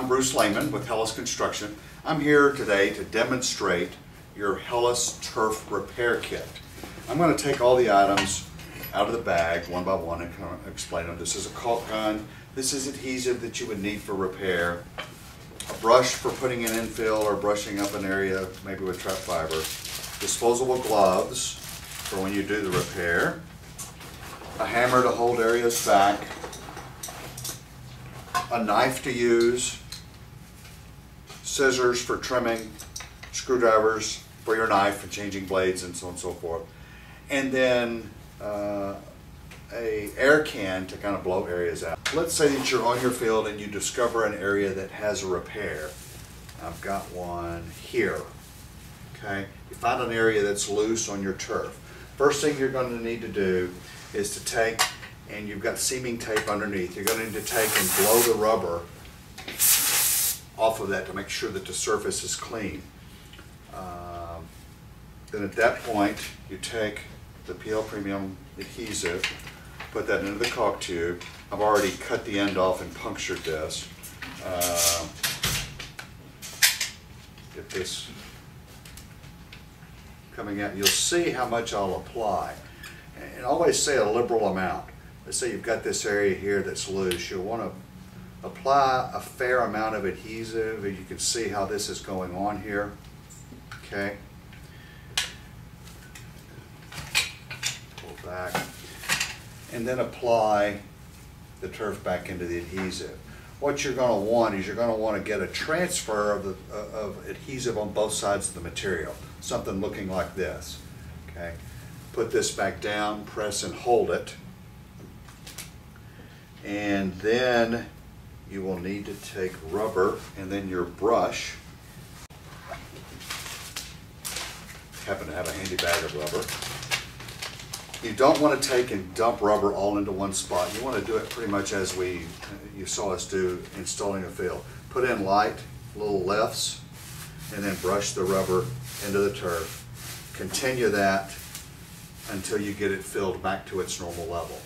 I'm Bruce Layman with Hellas Construction. I'm here today to demonstrate your Hellas Turf Repair Kit. I'm going to take all the items out of the bag one by one and kind of explain them. This is a caulk gun. This is adhesive that you would need for repair. A brush for putting in infill or brushing up an area, maybe with trap fiber. Disposable gloves for when you do the repair. A hammer to hold areas back. A knife to use. Scissors for trimming. Screwdrivers for your knife and changing blades and so on and so forth. And then a air can to kind of blow areas out. Let's say that you're on your field and you discover an area that has a repair. I've got one here. Okay, you find an area that's loose on your turf. First thing you're going to need to do is to take, and you've got seaming tape underneath, you're going to need to take and blow the rubber off of that to make sure that the surface is clean. Then at that point you take the PL Premium adhesive, put that into the caulk tube. I've already cut the end off and punctured this. Get this coming out. You'll see how much I'll apply. And always say a liberal amount. Let's say you've got this area here that's loose. You'll want to apply a fair amount of adhesive, and you can see how this is going on here. Okay. Pull back. And then apply the turf back into the adhesive. What you're going to want is you're going to want to get a transfer of adhesive on both sides of the material. Something looking like this. Okay. Put this back down, press and hold it. And then you will need to take rubber and then your brush. Happen to have a handy bag of rubber. You don't want to take and dump rubber all into one spot. You want to do it pretty much as you saw us do installing a field. Put in light little lifts and then brush the rubber into the turf. Continue that until you get it filled back to its normal level.